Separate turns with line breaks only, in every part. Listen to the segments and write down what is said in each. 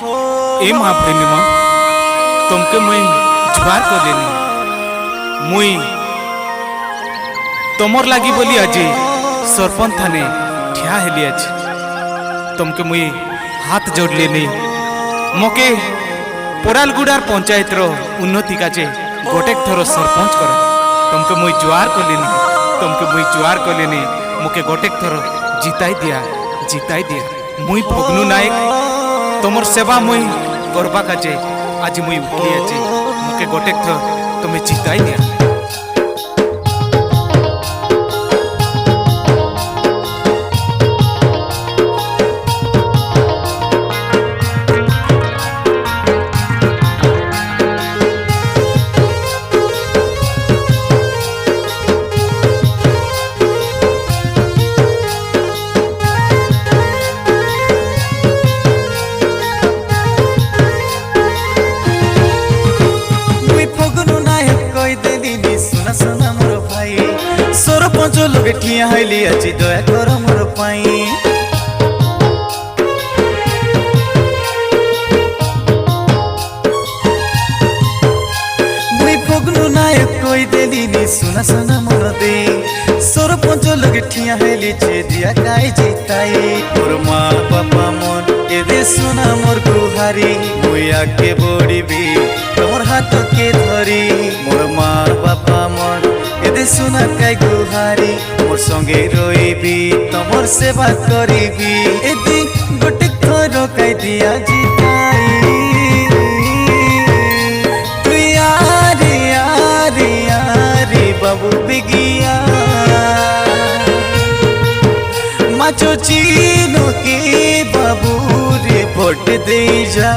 ए महाप्रेमी मां तुमके मुई जुआर कलेनी मुई तमर लागी बोली आज सरपंच थाने ठिया हेली आज तुमके मुई हाथ जोड़ लेनी मोके पोरालगुड़ार पंचायत रो उन्नति काजे गोटे थर सरपंच कर तुमके मुई जुआर कलेनी मुके गोटे थर जिताई दिया मुई भगनू नायक तुमर सेवा मुई करबा काजे आज मुई उठली आज मुके गोटे थर तुम्हें जिताई दिया।
सरपंच लोग ठिया हईली आज दया कर मोर पाई मुई फगनू नायक कोई देली सुना सुना मोर दे सरपंच लोग ठिया हईली जे दिया काई जिताई मोर माँ बापा मन ए दे सुना मोर गुहारी मुई आगे बढ़ी तोर हाथ के धरी मोर माँ बापा मन एदे सुना काई गुहारी मोर संगे रोईबी तमर सेवा करीबी एदी गोटे थर काई दिया जिताई तु यारे यारे यारे बाबू बिगिया माचो चीनो के बाबू रे भोट दे जा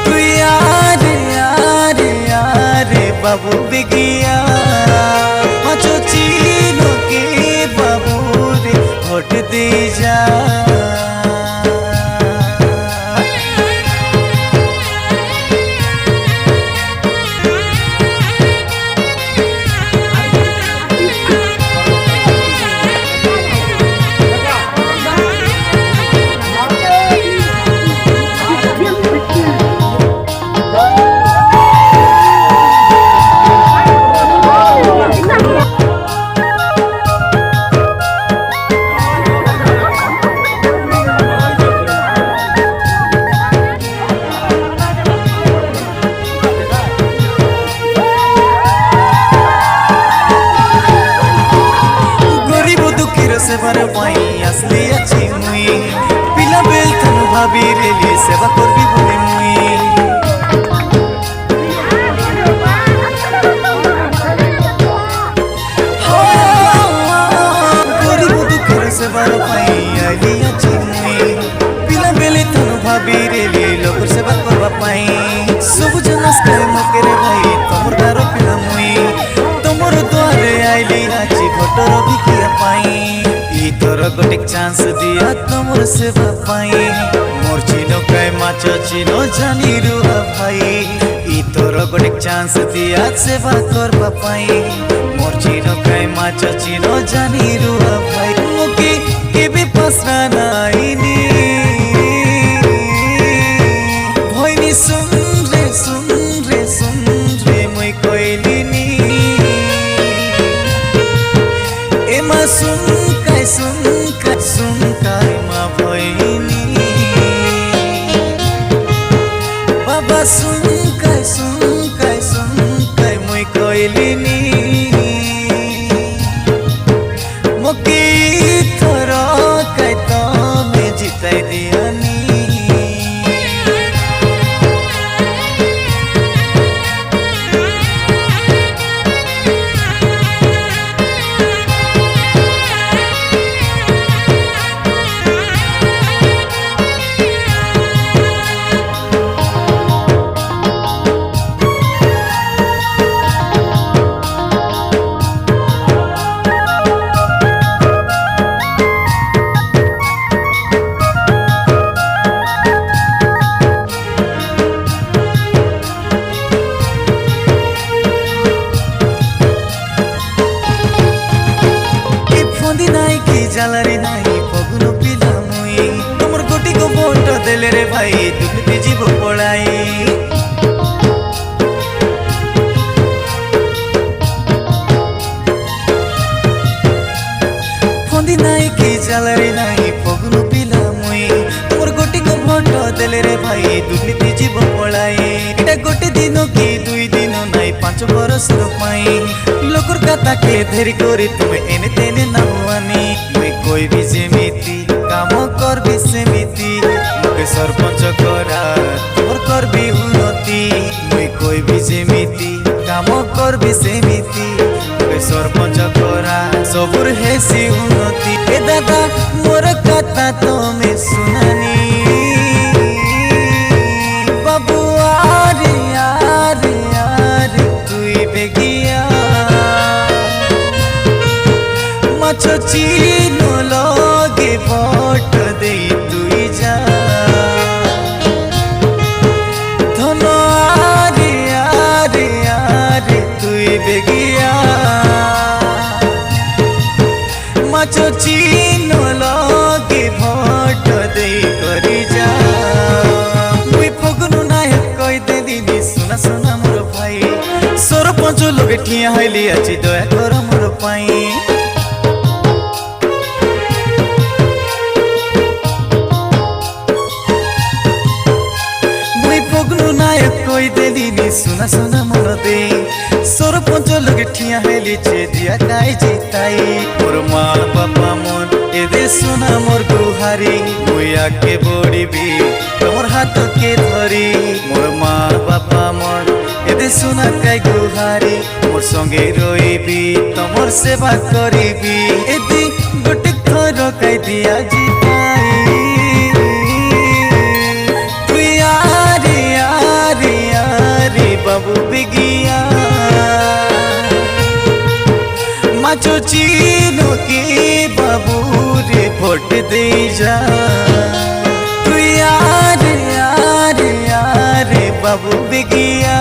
तु यारे यारे यारे बाबू बिगिया चीनो के बाबू रे भोट दे जा। सेवार पाई असली अच्छी मुई पिला बेल तनु भाभी रेली सेवा करबी बोली मुई गरीब दुखर सेवार पाई आली अच्छी मुई पिला बेल तनु भाभी रेली लोग सेवा करबा पाई सब जनस करे मकेरे भाई तमर दारो पिला मुई तमर द्वारे आइली आजी भोटर भिकिया पाई तोर गोटे चांस दिया तमर सेवा पाई मोर चिनो काई माच चिनो जानी रुआ भाई ई तोर गोटे चांस दिया सेवा करबा पाई मोर चिनो काई माच चिनो जानी रुआ भाई मुके केबे पसरा नाइनी भइनी सुन रे मुई कोइलिनी एमा सुन काई माँ भइनी बाबा सुन काई मुई कोइलिनी मुकी देले रे भाई दुर्नीति जीव पड़ाई फंदी नाई कि जालरे नाई पगलू पिला मुई तुमर गोटी को भोट देले रे भाई दुर्नीति जीव पड़ाई एटा गोटे दिन कि दुई दिन नाई 5 बरस पाई लोकर कथा के धेरी करी तुमे एने तेने नानी मुई कोई भी जेमिति काम करबी सेमिति मुके सरपंच करा तोर करबी उन्नति मुई कोई भी जेमिति काम करबी सेमिति मुके सरपंच करा सबुर हेसी उन्नति ए दादा मोर कथा तमे सुनानी बाबू आरे आरे आरे तुई बेगिया माछो चीनो लगे भोट दे तुई जा धन आरे आरे आरे तुई बेगिया माछो चीनो लगे भोट दे करी जा मुई फगुनु नायक कई दे दिनी सुना सुना मोर भाई सरपंच लोगे ठिया हइली अछि दया कर मोर पाई कोई देली सुना सुना मन दे सरपंच लगे ठिया हेली छे दिया काई जिताई मोर माँ बापा मन ए दे सुना मोर गुहारी मुया के बड़ीबी तोर हाथ के धरी मोर माँ बापा मन ए दे सुना काई गुहारी मोर संगे रहीबी तमर सेवा करीबी ए दी गोटे थर काई दिया जिताई बाबू बिगिया माछो चीनो के बाबू रे भोट दे जा तू यार यार यार बाबू बिगिया।